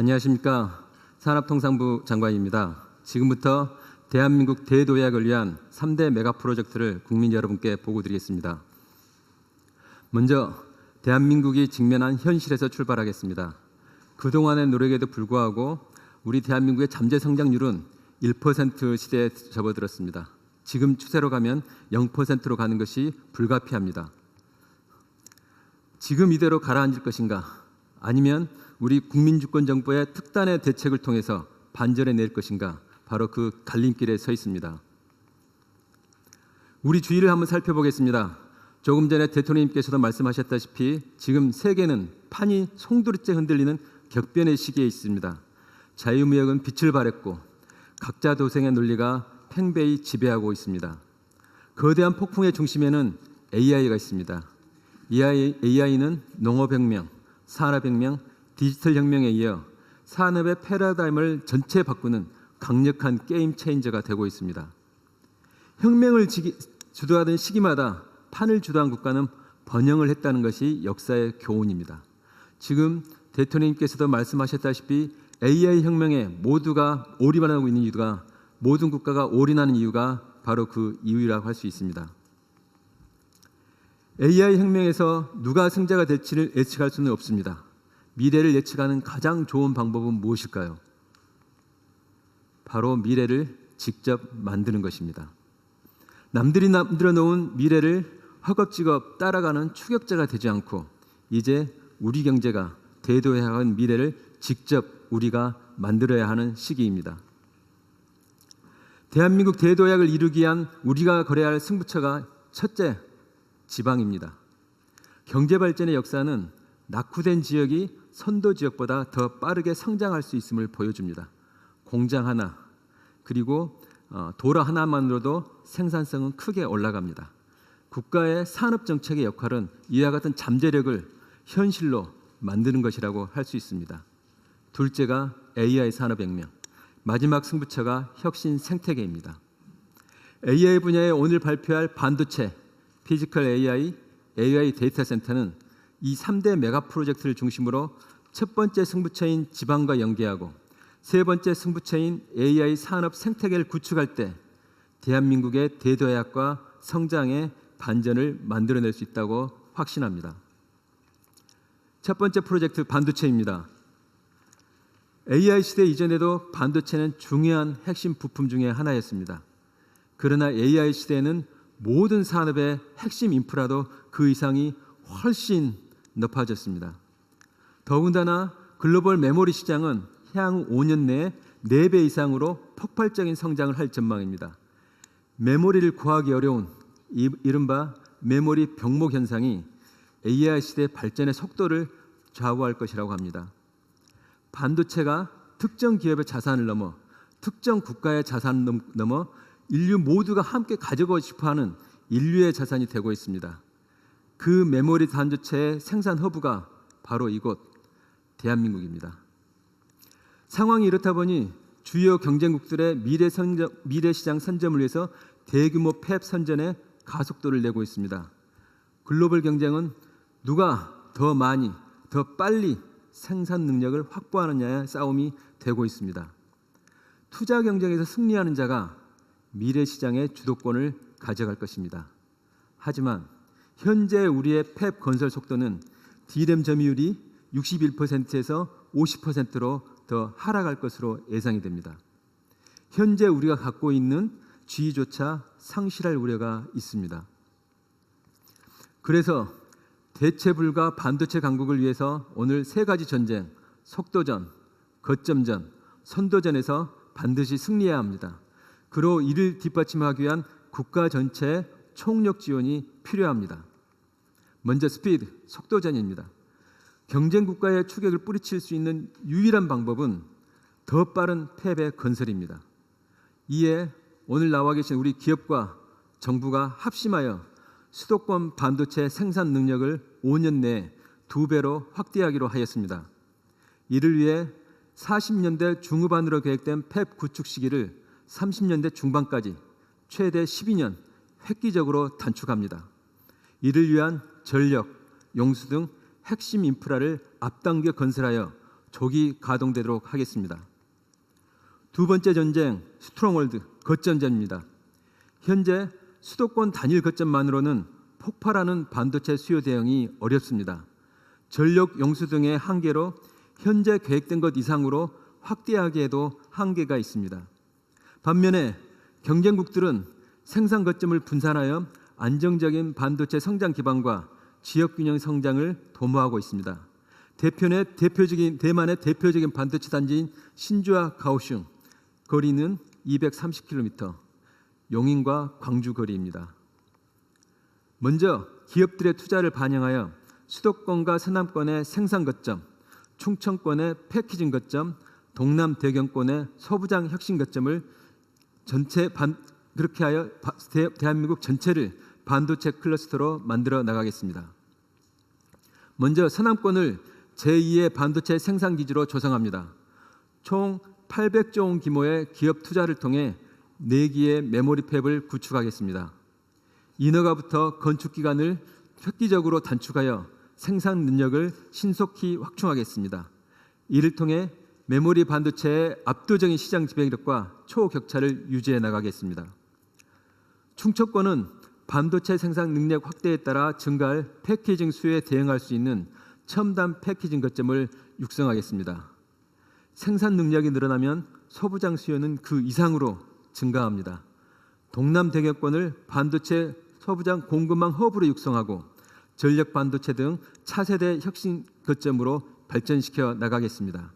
안녕하십니까. 산업통상부 장관입니다. 지금부터 대한민국 대도약을 위한 3대 메가 프로젝트를 국민 여러분께 보고드리겠습니다. 먼저 대한민국이 직면한 현실에서 출발하겠습니다. 그동안의 노력에도 불구하고 우리 대한민국의 잠재 성장률은 1% 시대에 접어들었습니다. 지금 추세로 가면 0%로 가는 것이 불가피합니다. 지금 이대로 가라앉을 것인가, 아니면 우리 국민주권정부의 특단의 대책을 통해서 반전해낼 것인가, 바로 그 갈림길에 서 있습니다. 우리 주위를 한번 살펴보겠습니다. 조금 전에 대통령님께서도 말씀하셨다시피 지금 세계는 판이 송두리째 흔들리는 격변의 시기에 있습니다. 자유무역은 빛을 발했고 각자 도생의 논리가 팽배히 지배하고 있습니다. 거대한 폭풍의 중심에는 AI가 있습니다. AI는 농업혁명, 산업혁명, 디지털혁명에 이어 산업의 패러다임을 전체 바꾸는 강력한 게임 체인저가 되고 있습니다. 혁명을 주도하던 시기마다 판을 주도한 국가는 번영을 했다는 것이 역사의 교훈입니다. 지금 대통령님께서도 말씀하셨다시피 AI 혁명에 모두가 올인하고 있는 이유가, 모든 국가가 올인하는 이유가 바로 그 이유라고 할 수 있습니다. AI 혁명에서 누가 승자가 될지를 예측할 수는 없습니다. 미래를 예측하는 가장 좋은 방법은 무엇일까요? 바로 미래를 직접 만드는 것입니다. 남들이 만들어 놓은 미래를 허겁지겁 따라가는 추격자가 되지 않고 이제 우리 경제가 대도해야하는 미래를 직접 우리가 만들어야 하는 시기입니다. 대한민국 대도약을 이루기 위한 우리가 걸어야 할 승부처가 첫째, 지방입니다. 경제발전의 역사는 낙후된 지역이 선도 지역보다 더 빠르게 성장할 수 있음을 보여줍니다. 공장 하나, 그리고 도로 하나만으로도 생산성은 크게 올라갑니다. 국가의 산업정책의 역할은 이와 같은 잠재력을 현실로 만드는 것이라고 할 수 있습니다. 둘째가 AI 산업혁명, 마지막 승부처가 혁신 생태계입니다. AI 분야에 오늘 발표할 반도체, 피지컬 AI, AI 데이터 센터는 이 3대 메가 프로젝트를 중심으로 첫 번째 승부처인 지방과 연계하고 세 번째 승부처인 AI 산업 생태계를 구축할 때 대한민국의 대도약과 성장의 반전을 만들어낼 수 있다고 확신합니다. 첫 번째 프로젝트 반도체입니다. AI 시대 이전에도 반도체는 중요한 핵심 부품 중에 하나였습니다. 그러나 AI 시대에는 모든 산업의 핵심 인프라도 그 이상이 훨씬 높아졌습니다. 더군다나 글로벌 메모리 시장은 향후 5년 내에 4배 이상으로 폭발적인 성장을 할 전망입니다. 메모리를 구하기 어려운 이른바 메모리 병목 현상이 AI 시대 발전의 속도를 좌우할 것이라고 합니다. 반도체가 특정 기업의 자산을 넘어 특정 국가의 자산을 넘어 인류 모두가 함께 가지고 싶어하는 인류의 자산이 되고 있습니다. 그 메모리 반도체의 생산 허브가 바로 이곳 대한민국입니다. 상황이 이렇다 보니 주요 경쟁국들의 미래시장 선점을 위해서 대규모 팹 선전에 가속도를 내고 있습니다. 글로벌 경쟁은 누가 더 많이, 더 빨리 생산 능력을 확보하느냐의 싸움이 되고 있습니다. 투자 경쟁에서 승리하는 자가 미래시장의 주도권을 가져갈 것입니다. 하지만 현재 우리의 팹 건설 속도는 D램 점유율이 61%에서 50%로 더 하락할 것으로 예상이 됩니다. 현재 우리가 갖고 있는 지위조차 상실할 우려가 있습니다. 그래서 대체 불가 반도체 강국을 위해서 오늘 3가지 전쟁, 속도전, 거점전, 선도전에서 반드시 승리해야 합니다. 그로 이를 뒷받침하기 위한 국가 전체의 총력 지원이 필요합니다. 먼저 스피드, 속도전입니다. 경쟁 국가의 추격을 뿌리칠 수 있는 유일한 방법은 더 빠른 팹의 건설입니다. 이에 오늘 나와 계신 우리 기업과 정부가 합심하여 수도권 반도체 생산 능력을 5년 내에 2배로 확대하기로 하였습니다. 이를 위해 40년대 중후반으로 계획된 팹 구축 시기를 30년대 중반까지 최대 12년 획기적으로 단축합니다. 이를 위한 전력, 용수 등 핵심 인프라를 앞당겨 건설하여 조기 가동되도록 하겠습니다. 두 번째 전쟁, 스트롱홀드, 거점전입니다. 현재 수도권 단일 거점만으로는 폭발하는 반도체 수요 대응이 어렵습니다. 전력 용수 등의 한계로 현재 계획된 것 이상으로 확대하기에도 한계가 있습니다. 반면에 경쟁국들은 생산 거점을 분산하여 안정적인 반도체 성장 기반과 지역 균형 성장을 도모하고 있습니다. 대만의 대표적인 반도체 단지인 신주와 가오슝, 거리는 230km, 용인과 광주 거리입니다. 먼저 기업들의 투자를 반영하여 수도권과 서남권의 생산 거점, 충청권의 패키징 거점, 동남 대경권의 소부장 혁신 거점을 그렇게 하여 대한민국 전체를 반도체 클러스터로 만들어 나가겠습니다. 먼저 서남권을 제2의 반도체 생산 기지로 조성합니다. 총 800조 원 규모의 기업 투자를 통해 4기의 메모리 팹을 구축하겠습니다. 인허가부터 건축 기간을 획기적으로 단축하여 생산 능력을 신속히 확충하겠습니다. 이를 통해 메모리 반도체의 압도적인 시장 지배력과 초격차를 유지해 나가겠습니다. 충청권은 반도체 생산 능력 확대에 따라 증가할 패키징 수요에 대응할 수 있는 첨단 패키징 거점을 육성하겠습니다. 생산 능력이 늘어나면 소부장 수요는 그 이상으로 증가합니다. 동남 대경권을 반도체 소부장 공급망 허브로 육성하고 전력 반도체 등 차세대 혁신 거점으로 발전시켜 나가겠습니다.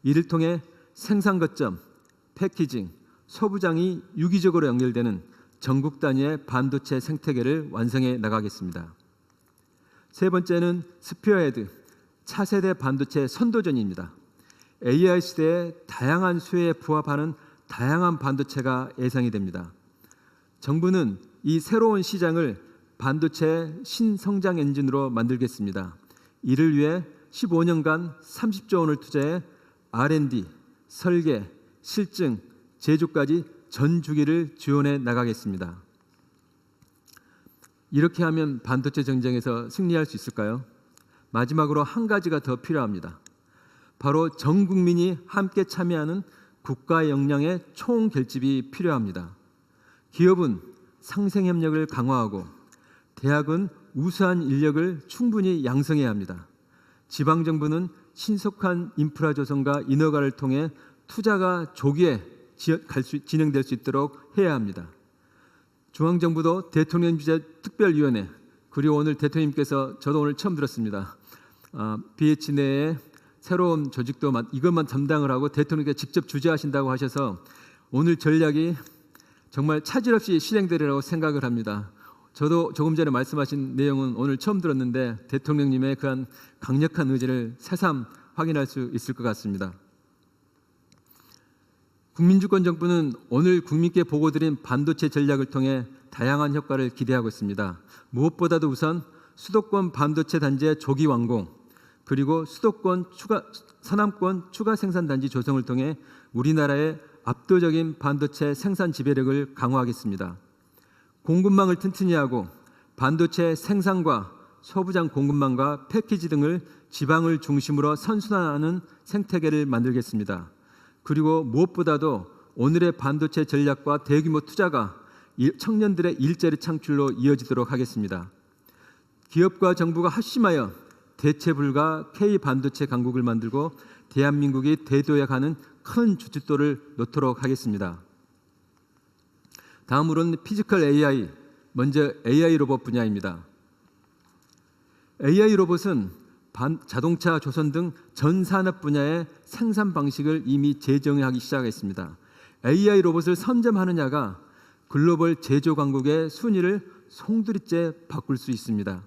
이를 통해 생산 거점, 패키징, 소부장이 유기적으로 연결되는 전국 단위의 반도체 생태계를 완성해 나가겠습니다. 세 번째는 스피어헤드, 차세대 반도체 선도전입니다. AI 시대의 다양한 수요에 부합하는 다양한 반도체가 예상이 됩니다. 정부는 이 새로운 시장을 반도체 신성장 엔진으로 만들겠습니다. 이를 위해 15년간 30조 원을 투자해 R&D, 설계, 실증, 제조까지 전 주기를 지원해 나가겠습니다. 이렇게 하면 반도체 전쟁에서 승리할 수 있을까요? 마지막으로 한 가지가 더 필요합니다. 바로 전 국민이 함께 참여하는 국가 역량의 총결집이 필요합니다. 기업은 상생협력을 강화하고 대학은 우수한 인력을 충분히 양성해야 합니다. 지방정부는 신속한 인프라 조성과 인허가를 통해 투자가 조기에 진행될 수 있도록 해야 합니다. 중앙정부도 대통령 주재 특별위원회, 그리고 오늘 대통령님께서 저도 오늘 처음 들었습니다. BH 내에 새로운 조직도 이것만 담당을 하고 대통령께서 직접 주재하신다고 하셔서 오늘 전략이 정말 차질 없이 실행되리라고 생각을 합니다. 저도 조금 전에 말씀하신 내용은 오늘 처음 들었는데 대통령님의 그한 강력한 의지를 새삼 확인할 수 있을 것 같습니다. 국민주권 정부는 오늘 국민께 보고드린 반도체 전략을 통해 다양한 효과를 기대하고 있습니다. 무엇보다도 우선 수도권 반도체 단지의 조기 완공, 그리고 서남권 추가 생산 단지 조성을 통해 우리나라의 압도적인 반도체 생산 지배력을 강화하겠습니다. 공급망을 튼튼히 하고 반도체 생산과 소부장 공급망과 패키지 등을 지방을 중심으로 선순환하는 생태계를 만들겠습니다. 그리고 무엇보다도 오늘의 반도체 전략과 대규모 투자가 청년들의 일자리 창출로 이어지도록 하겠습니다. 기업과 정부가 합심하여 대체 불가 K반도체 강국을 만들고 대한민국이 대도에 가는 큰 주춧돌을 놓도록 하겠습니다. 다음으로는 피지컬 AI, 먼저 AI 로봇 분야입니다. AI 로봇은 자동차, 조선 등 전 산업 분야의 생산 방식을 이미 재정하기 시작했습니다. AI 로봇을 선점하느냐가 글로벌 제조 강국의 순위를 송두리째 바꿀 수 있습니다.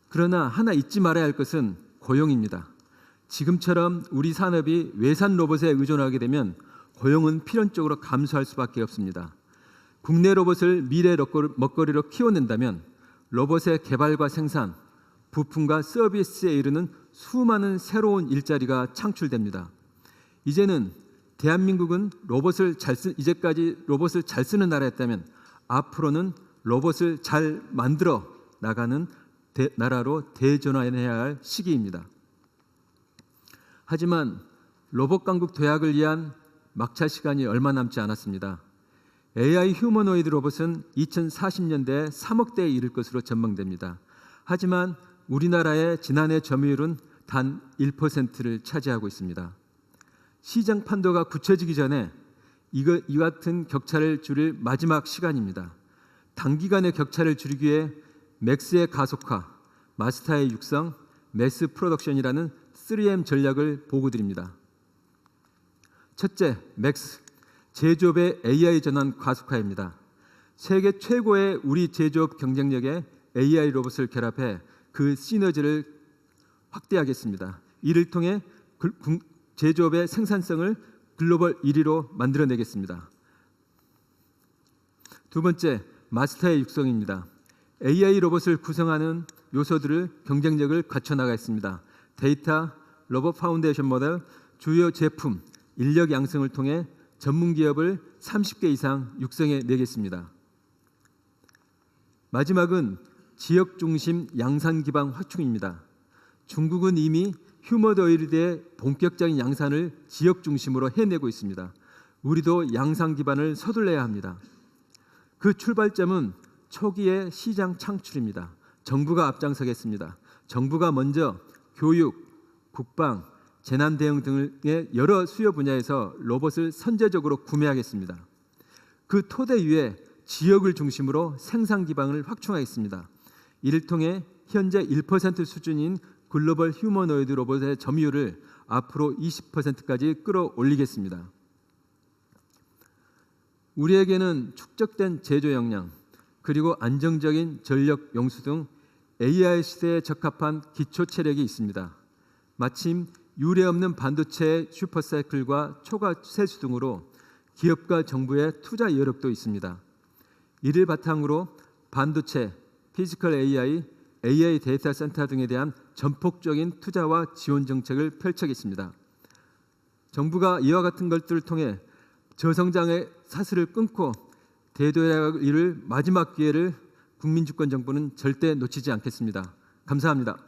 그러나 하나 잊지 말아야 할 것은 고용입니다. 지금처럼 우리 산업이 외산 로봇에 의존하게 되면 고용은 필연적으로 감소할 수밖에 없습니다. 국내 로봇을 미래 먹거리로 키워낸다면 로봇의 개발과 생산, 부품과 서비스에 이르는 수많은 새로운 일자리가 창출됩니다. 이제는 대한민국은 이제까지 로봇을 잘 쓰는 나라였다면 앞으로는 로봇을 잘 만들어 나가는 나라로 대전환해야 할 시기입니다. 하지만 로봇 강국 도약을 위한 막차 시간이 얼마 남지 않았습니다. AI 휴머노이드 로봇은 2040년대에 3억 대에 이를 것으로 전망됩니다. 하지만 우리나라의 지난해 점유율은 단 1%를 차지하고 있습니다. 시장 판도가 굳혀지기 전에 이 같은 격차를 줄일 마지막 시간입니다. 단기간의 격차를 줄이기 위해 맥스의 가속화, 마스터의 육성, 매스 프로덕션이라는 3M 전략을 보고드립니다. 첫째, 맥스, 제조업의 AI 전환 가속화입니다. 세계 최고의 우리 제조업 경쟁력에 AI 로봇을 결합해 그 시너지를 확대하겠습니다. 이를 통해 제조업의 생산성을 글로벌 1위로 만들어내겠습니다. 두 번째, 마스터의 육성입니다. AI 로봇을 구성하는 요소들을 경쟁력을 갖춰나가겠습니다. 데이터, 로봇 파운데이션 모델, 주요 제품, 인력 양성을 통해 전문 기업을 30개 이상 육성해 내겠습니다. 마지막은 지역 중심 양산 기반 확충입니다. 중국은 이미 휴머노이드의 본격적인 양산을 지역 중심으로 해내고 있습니다. 우리도 양산 기반을 서둘러야 합니다. 그 출발점은 초기의 시장 창출입니다. 정부가 앞장서겠습니다. 정부가 먼저 교육, 국방, 재난 대응 등의 여러 수요 분야에서 로봇을 선제적으로 구매하겠습니다. 그 토대 위에 지역을 중심으로 생산 기반을 확충하겠습니다. 이를 통해 현재 1% 수준인 글로벌 휴머노이드 로봇의 점유율을 앞으로 20%까지 끌어올리겠습니다. 우리에게는 축적된 제조 역량, 그리고 안정적인 전력 용수 등 AI 시대에 적합한 기초 체력이 있습니다. 마침 유례없는 반도체의 슈퍼사이클과 초과 세수 등으로 기업과 정부의 투자 여력도 있습니다. 이를 바탕으로 반도체, 피지컬 AI, AI 데이터 센터 등에 대한 전폭적인 투자와 지원 정책을 펼쳐겠습니다. 정부가 이와 같은 것들을 통해 저성장의 사슬을 끊고 대도약을 이룰 마지막 기회를 국민주권 정부는 절대 놓치지 않겠습니다. 감사합니다.